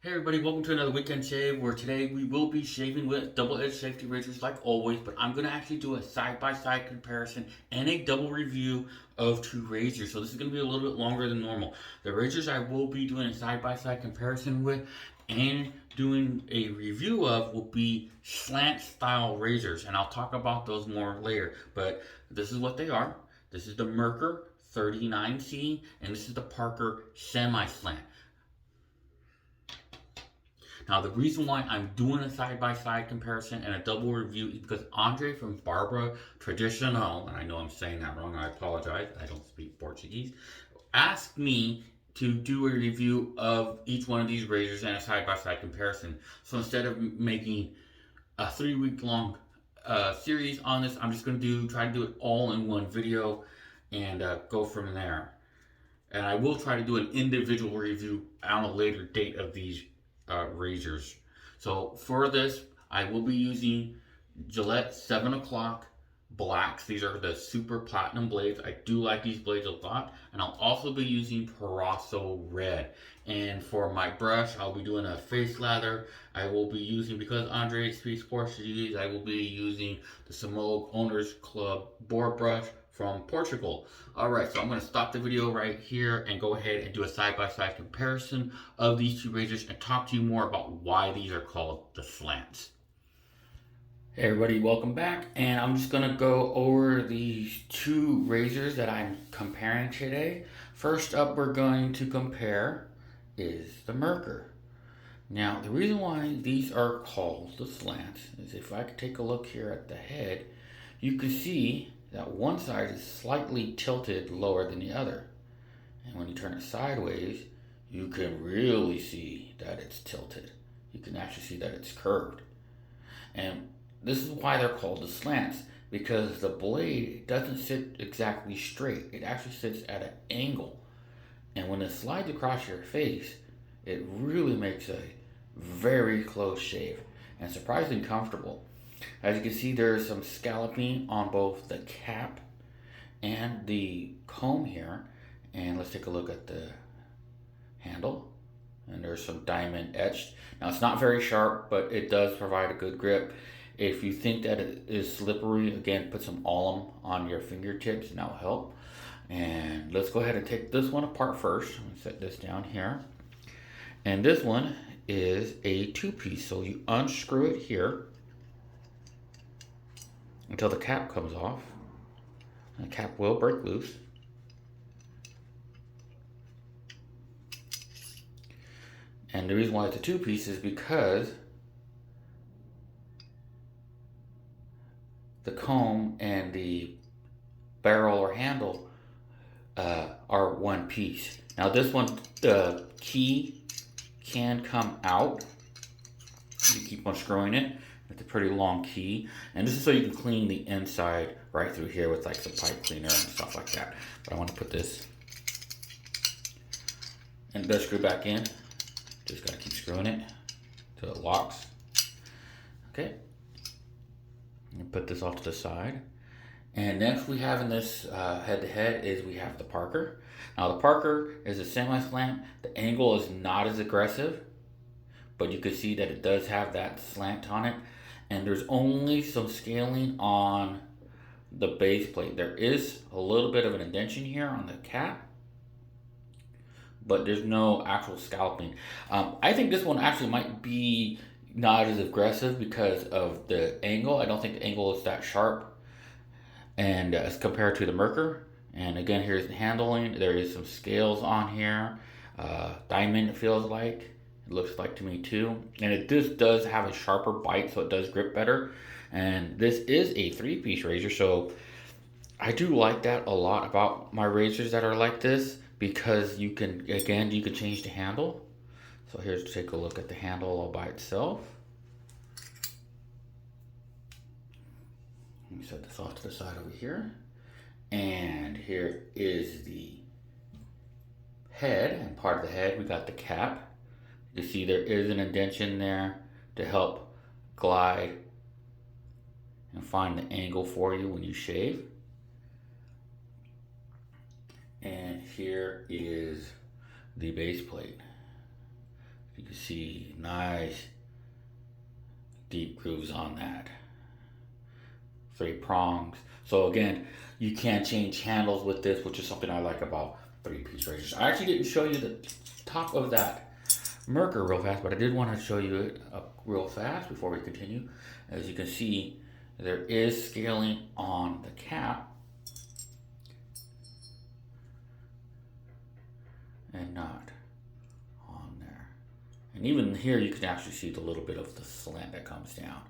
Hey everybody, welcome to another weekend shave where today we will be shaving with double-edged safety razors like always, but I'm going to actually do a side-by-side comparison and a double review of two razors. So this is going to be a little bit longer than normal. The razors I will be doing a side-by-side comparison with and doing a review of will be slant style razors, and I'll talk about those more later, but this is what they are. This is the Merkur 39C and this is the Parker Semi-Slant. Now, the reason why I'm doing a side-by-side comparison and a double review is because Andre from Barba Tradicional, and I know I'm saying that wrong, I apologize, I don't speak Portuguese, asked me to do a review of each one of these razors and a side-by-side comparison. So instead of making a 3-week long series on this, I'm just going to try to do it all in one video and go from there. And I will try to do an individual review on a later date of these razors. So for this, I will be using Gillette 7 o'clock blacks. These are the super platinum blades. I do like these blades a lot. And I'll also be using Proraso Red. And for my brush, I'll be doing a face lather. I will be using, because Andre speaks Portuguese, I will be using the Semogue Owners Club Boar brush from Portugal. Alright, so I'm going to stop the video right here and go ahead and do a side-by-side comparison of these two razors and talk to you more about why these are called the slants. Hey everybody, welcome back, and I'm just going to go over these two razors that I'm comparing today. First up we're going to compare is the Merkur. Now the reason why these are called the slants is if I could take a look here at the head, you can see that one side is slightly tilted lower than the other. And when you turn it sideways, you can really see that it's tilted. You can actually see that it's curved. And this is why they're called the slants, because the blade doesn't sit exactly straight. It actually sits at an angle. And when it slides across your face, it really makes a very close shave and surprisingly comfortable. As you can see, there's some scalloping on both the cap and the comb here. And let's take a look at the handle. And there's some diamond etched. Now it's not very sharp, but it does provide a good grip. If you think that it is slippery, again, put some alum on your fingertips and that'll help. And let's go ahead and take this one apart first. I'm gonna set this down here. And this one is a two-piece. So you unscrew it here until the cap comes off. The cap will break loose. And the reason why it's a two-piece is because the comb and the barrel or handle are one piece. Now this one, the key can come out. You keep on screwing it. It's a pretty long key, and this is so you can clean the inside right through here with like some pipe cleaner and stuff like that. But I want to put this, and it does screw back in. Just gotta keep screwing it till it locks. Okay, and put this off to the side. And next we have in this head-to-head is we have the Parker. Now the Parker is a semi-slant. The angle is not as aggressive, but you can see that it does have that slant on it. And there's only some scaling on the base plate. There is a little bit of an indentation here on the cap, but there's no actual scalloping. I think this one actually might be not as aggressive because of the angle. I don't think the angle is that sharp, and as compared to the Merkur. And again, here's the handling. There is some scales on here. Diamond, it feels like. It looks like to me too. And it just does have a sharper bite, so it does grip better. And this is a three-piece razor, so I do like that a lot about my razors that are like this, because you can, again, you can change the handle. So here's to take a look at the handle all by itself. Let me set this off to the side over here. And here is the head, and part of the head, we got the cap. You see there is an indentation there to help glide and find the angle for you when you shave. And here is the base plate. You can see nice deep grooves on that. 3 prongs. So again, you can change handles with this, which is something I like about 3-piece razors. I actually didn't show you the top of that Merkur real fast, but I did want to show you it real fast before we continue. As you can see, there is scaling on the cap and not on there. And even here you can actually see the little bit of the slant that comes down.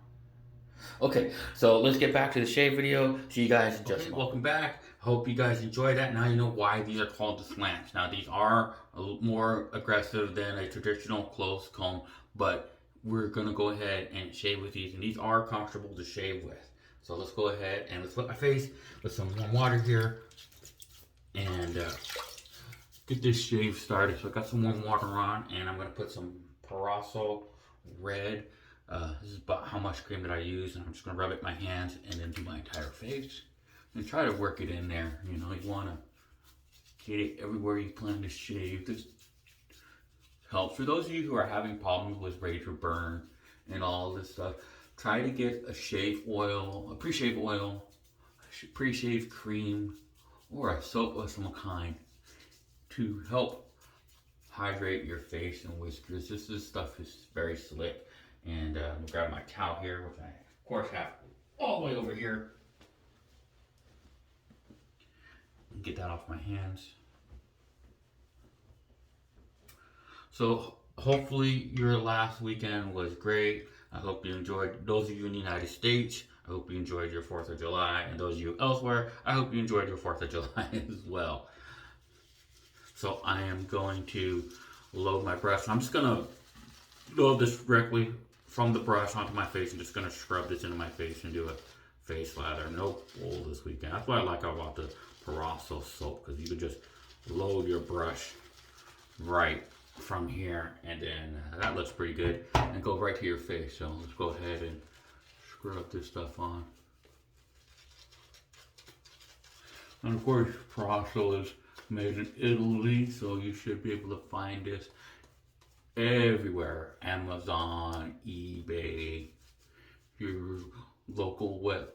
Okay, so let's get back to the shave video. See you guys in just a moment. Welcome back. Hope you guys enjoyed that. Now you know why these are called the slants. Now these are a little more aggressive than a traditional close comb, but we're gonna go ahead and shave with these, and these are comfortable to shave with. So let's go ahead and let's wet my face with some warm water here and get this shave started. So I got some warm water on, and I'm gonna put some Proraso Red. This is about how much cream that I use, and I'm just gonna rub it in my hands and then do my entire face and try to work it in there. You know, you wanna get it everywhere you plan to shave. This helps for those of you who are having problems with razor burn and all this stuff. Try to get a shave oil, a pre-shave oil, pre-shave cream, or a soap of some kind to help hydrate your face and whiskers. This stuff is very slick. And I'm gonna grab my towel here, which I of course have all the way over here. Get that off my hands. So hopefully your last weekend was great. I hope you enjoyed. Those of you in the United States, I hope you enjoyed your 4th of July. And those of you elsewhere, I hope you enjoyed your 4th of July as well. So I am going to load my brush. I'm just gonna load this directly from the brush onto my face. I'm just gonna scrub this into my face and do a face lather. No bowl this weekend. That's what I like about the Proraso soap, because you can just load your brush right from here, and then that looks pretty good, and go right to your face. So let's go ahead and scrub this stuff on. And of course, Proraso is made in Italy, so you should be able to find this everywhere. Amazon, eBay, your local web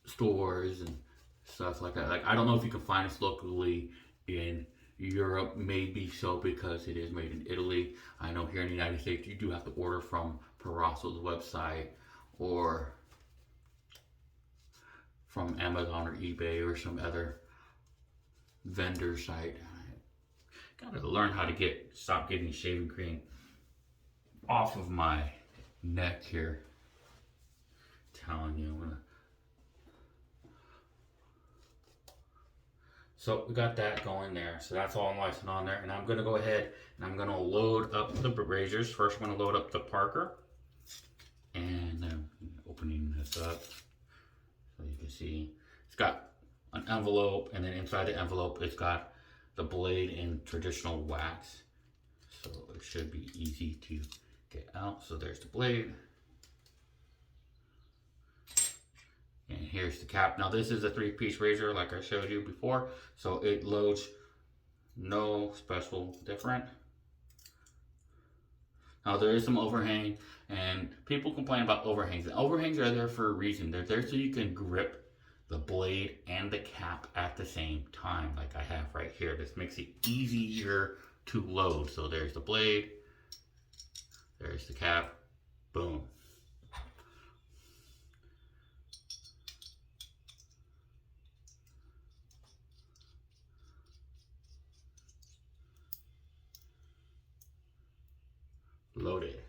stores and stuff like that. Like, I don't know if you can find this locally in Europe, maybe so, because it is made in Italy. I know here in the United States you do have to order from Proraso's website or from Amazon or eBay or some other vendor site. Gotta learn how to stop getting shaving cream off of my neck here. I'm telling you, I'm gonna. So we got that going there. So that's all nice and on there. And I'm gonna go ahead and I'm gonna load up the razors. First, I'm gonna load up the Parker, and I'm opening this up so you can see it's got an envelope, and then inside the envelope it's got the blade in traditional wax, so it should be easy to get out. So there's the blade, and here's the cap. Now this is a 3-piece razor like I showed you before, so it loads no special different. Now there is some overhang, and people complain about overhangs. And overhangs are there for a reason. They're there so you can grip the blade and the cap at the same time, like I have right here. This makes it easier to load. So there's the blade, there's the cap, boom. Loaded.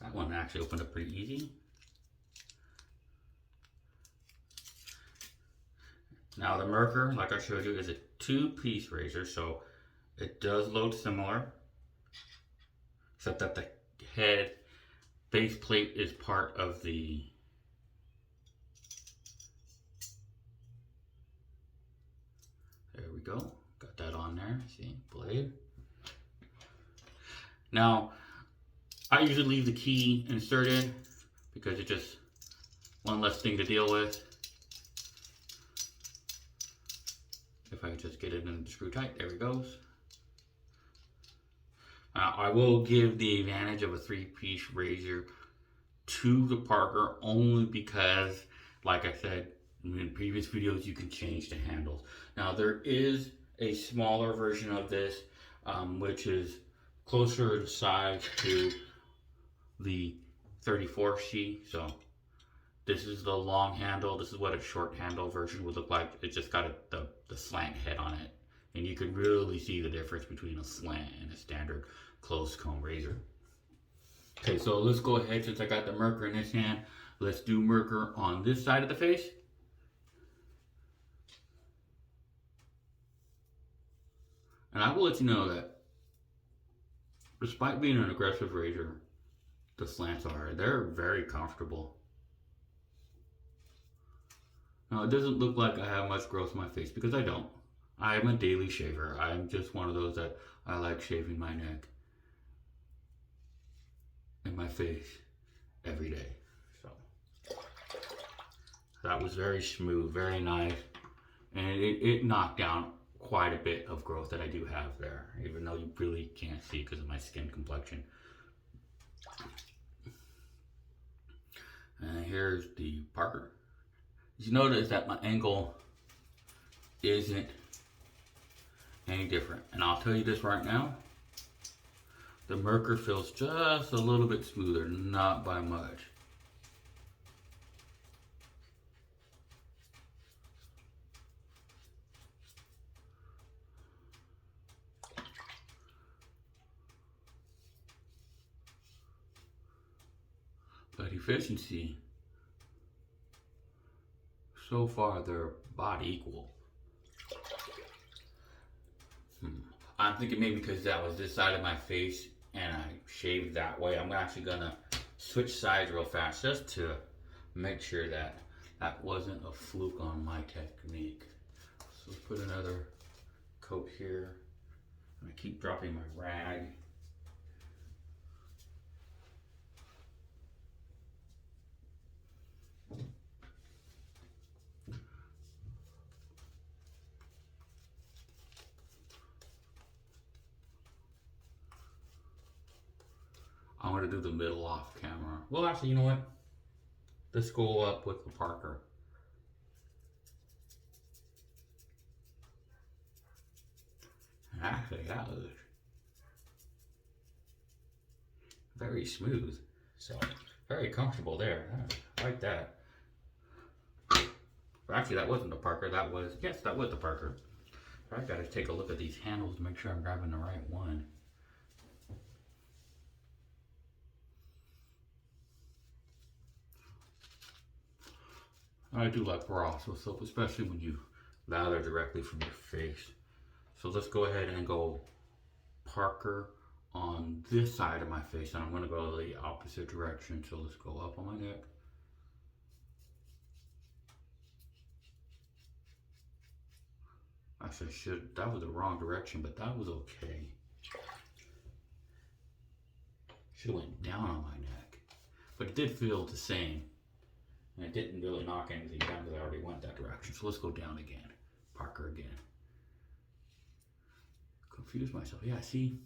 That one actually opened up pretty easy. Now the Merkur, like I showed you, is a 2-piece razor, so it does load similar, except that the head base plate is part of the there we go. Got that on there. See, blade. Now I usually leave the key inserted because it's just one less thing to deal with. If I just get it in the screw tight, there it goes. I will give the advantage of a 3-piece razor to the Parker only because, like I said in previous videos, you can change the handles. Now there is a smaller version of this, which is closer in size to the 34C. So this is the long handle. This is what a short handle version would look like. It just got the slant head on it. And you can really see the difference between a slant and a standard closed comb razor. Okay, so let's go ahead, since I got the Merkur in this hand, let's do Merkur on this side of the face. And I will let you know that despite being an aggressive razor, the slants they're very comfortable. Now it doesn't look like I have much growth in my face because I don't. I am a daily shaver. I'm just one of those that I like shaving my neck and my face every day. So that was very smooth, very nice, and it knocked down quite a bit of growth that I do have there, even though you really can't see because of my skin complexion. And here's the Parker. You notice that my angle isn't any different, and I'll tell you this right now, the Merkur feels just a little bit smoother, not by much. But efficiency, so far they're about equal. I'm thinking maybe because that was this side of my face and I shaved that way, I'm actually gonna switch sides real fast just to make sure that that wasn't a fluke on my technique. So let's put another coat here. I keep dropping my rag. I'm going to do the middle off camera. Well, actually, you know what? Let's go up with the Parker. Actually, that was very smooth. So, very comfortable there. I like that. But actually, that wasn't the Parker. That was, yes, that was the Parker. I've got to take a look at these handles to make sure I'm grabbing the right one. I do like Proraso soap, especially when you lather directly from your face. So let's go ahead and go Parker on this side of my face, and I'm going to go the opposite direction. So let's go up on my neck. Actually, that was the wrong direction, but that was okay. Should have went down on my neck, but it did feel the same. And it didn't really knock anything down because I already went that direction. So let's go down again. Parker again. Confuse myself. Yeah, see?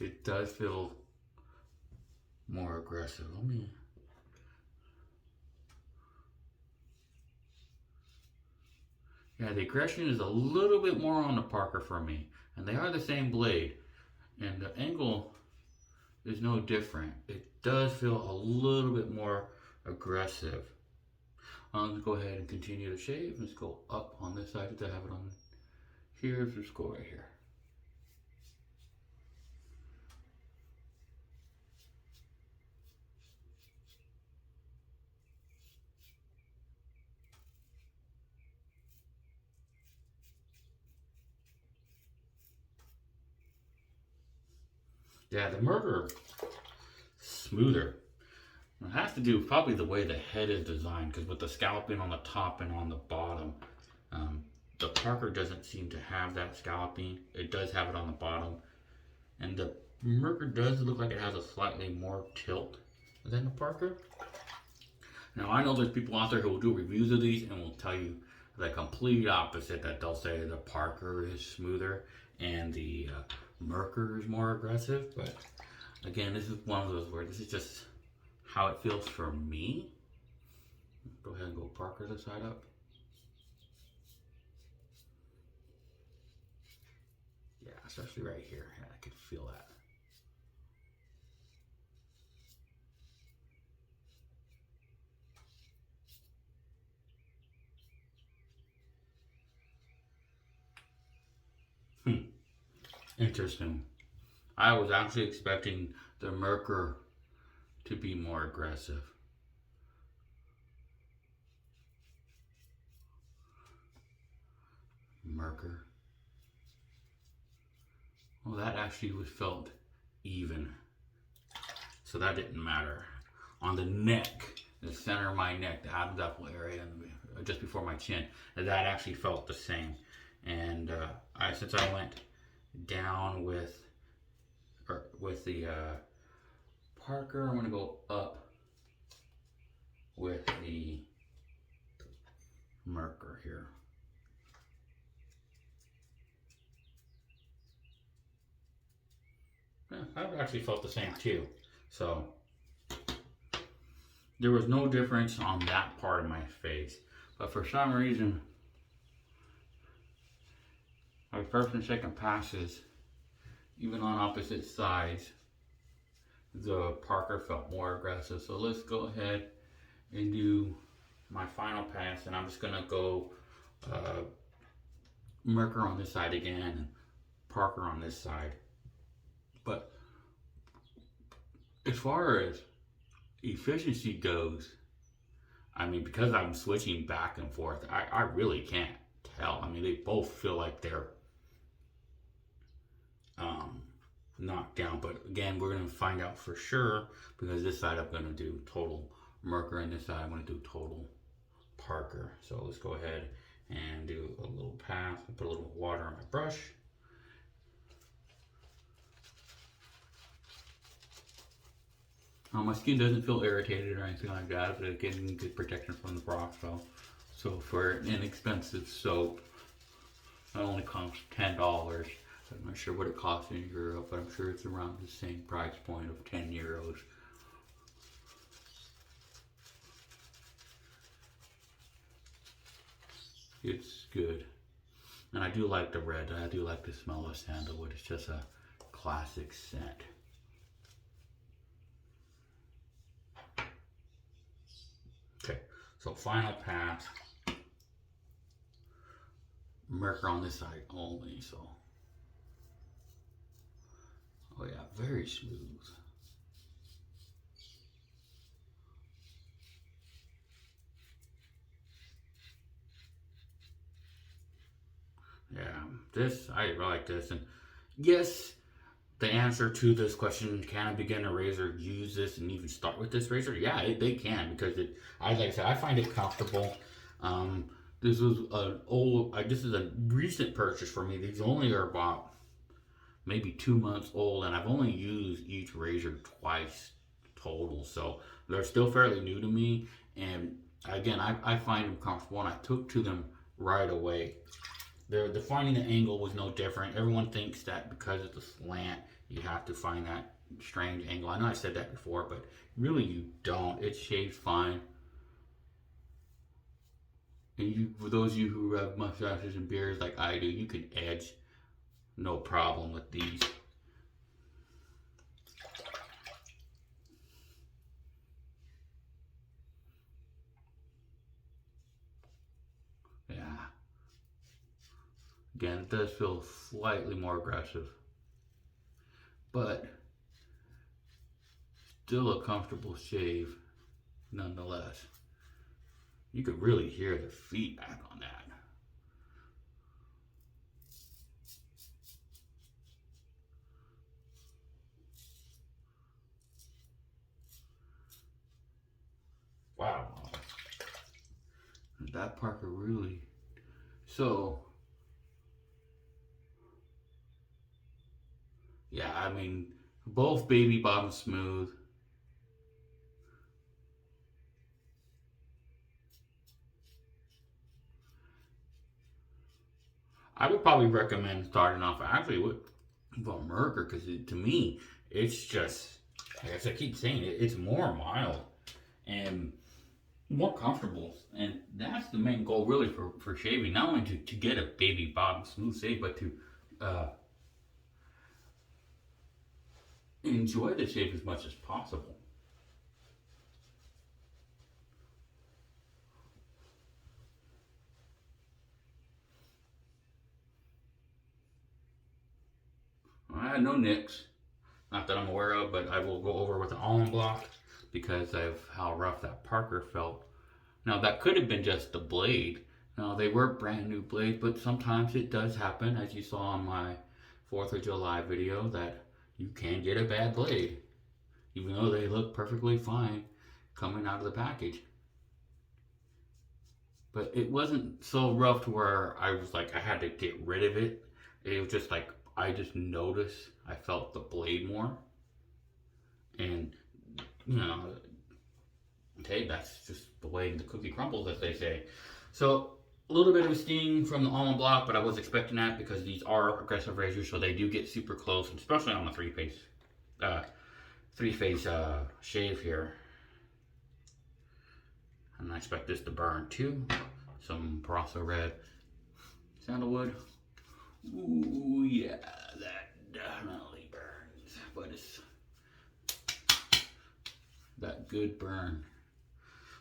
It does feel more aggressive. Let me... Yeah, the aggression is a little bit more on the Parker for me. And they are the same blade. And the angle is no different. It does feel a little bit more aggressive. Let's go ahead and continue to shave. Let's go up on this side to have it on here. Let's go right here. Yeah, the Merkur smoother. It has to do probably the way the head is designed, because with the scalloping on the top and on the bottom, the Parker doesn't seem to have that scalloping. It does have it on the bottom, and the Merkur does look like it has a slightly more tilt than the Parker. Now I know there's people out there who will do reviews of these and will tell you the complete opposite, that they'll say the Parker is smoother and the Merkur is more aggressive. But again, this is one of those where this is just how it feels for me. Go ahead and go Parker this side up. Yeah, especially right here. Yeah, I can feel that. Interesting. I was actually expecting the Merkur to be more aggressive. Merkur. Well, that actually was felt even. So that didn't matter. On the neck, the center of my neck, the abdominal area, and just before my chin, that actually felt the same. And since I went down with the Parker, I'm gonna go up with the Merkur here. Yeah, I've actually felt the same too. So there was no difference on that part of my face. But for some reason, my first and second passes, even on opposite sides, the Parker felt more aggressive. So let's go ahead and do my final pass, and I'm just gonna go Merkur on this side again and Parker on this side. But as far as efficiency goes, I mean, because I'm switching back and forth, I really can't tell. I mean, they both feel like they're knocked down. But again, we're going to find out for sure, because this side I'm going to do total Merkur, and this side I'm going to do total Parker. So let's go ahead and do a little pass and put a little water on my brush. My skin doesn't feel irritated or anything like that. It's getting good protection from the Proraso. So for an inexpensive soap, it only costs $10. I'm not sure what it costs in Europe, but I'm sure it's around the same price point of 10 euros. It's good. And I do like the red. I do like the smell of sandalwood. It's just a classic scent. Okay, so final pass. Merkur on this side only, so. Oh yeah, very smooth. Yeah, I like this. And yes, the answer to this question, can a beginner razor use this and even start with this razor? Yeah, they can, because like I said, I find it comfortable. This was this is a recent purchase for me. These only are about maybe 2 months old, and I've only used each razor twice total. So they're still fairly new to me. And again, I find them comfortable, and I took to them right away. The finding the angle was no different. Everyone thinks that because it's a slant, you have to find that strange angle. I know I said that before, but really you don't. It shaves fine. And for those of you who have mustaches and beards like I do, you can edge no problem with these. Yeah. Again, it does feel slightly more aggressive, but still a comfortable shave nonetheless. You could really hear the feedback on that. Wow. That Parker really. So, yeah, I mean, both baby bottom smooth. I would probably recommend starting off actually with Merkur because to me, it's just, as I keep saying, it's more mild and more comfortable. And that's the main goal really for shaving. Not only to get a baby bottom smooth shave, but to enjoy the shave as much as possible. I had no nicks, not that I'm aware of, but I will go over with the almond block because of how rough that Parker felt. Now that could have been just the blade. Now they were brand new blades, but sometimes it does happen, as you saw on my 4th of July video, that you can get a bad blade, even though they look perfectly fine coming out of the package. But it wasn't so rough to where I was like, I had to get rid of it. It was just like, I just noticed I felt the blade more. And, you know, okay, that's just the way the cookie crumbles, as they say. So, a little bit of a sting from the almond block, but I was expecting that because these are aggressive razors, so they do get super close, especially on the three-phase shave here. And I expect this to burn too. Some Proraso Red sandalwood. Ooh, yeah, that definitely burns, but it's that good burn.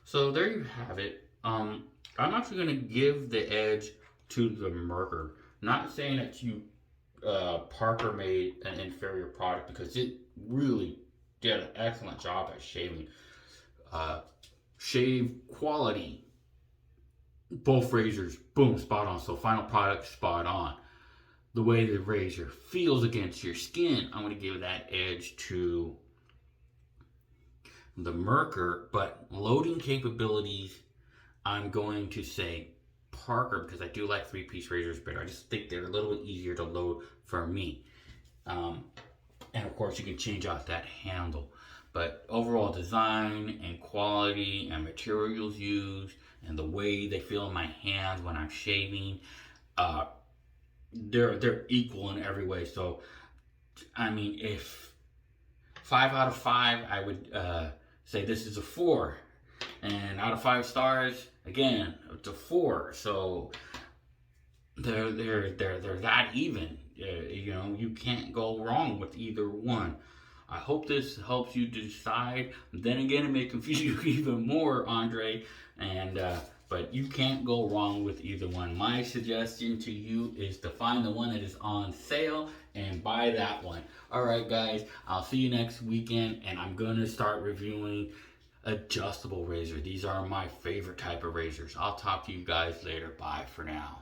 So there you have it. I'm actually going to give the edge to the Merkur. Not saying that Parker made an inferior product, because it really did an excellent job at shaving. Shave quality, both razors, boom, spot on. So final product, spot on. The way the razor feels against your skin, I'm going to give that edge to the Merkur. But loading capabilities, I'm going to say Parker, because I do like 3-piece razors better. I just think they're a little bit easier to load for me. And of course, you can change out that handle. But overall design and quality and materials used and the way they feel in my hands when I'm shaving, they're equal in every way. So, I mean, if 5 out of 5, I would say this is a 4. And out of 5 stars, again, it's a 4. So they're that even. You know, you can't go wrong with either one. I hope this helps you decide. Then again, it may confuse you even more, Andre. And but you can't go wrong with either one. My suggestion to you is to find the one that is on sale and buy that one. All right, guys. I'll see you next weekend, and I'm gonna start reviewing adjustable razors. These are my favorite type of razors. I'll talk to you guys later. Bye for now.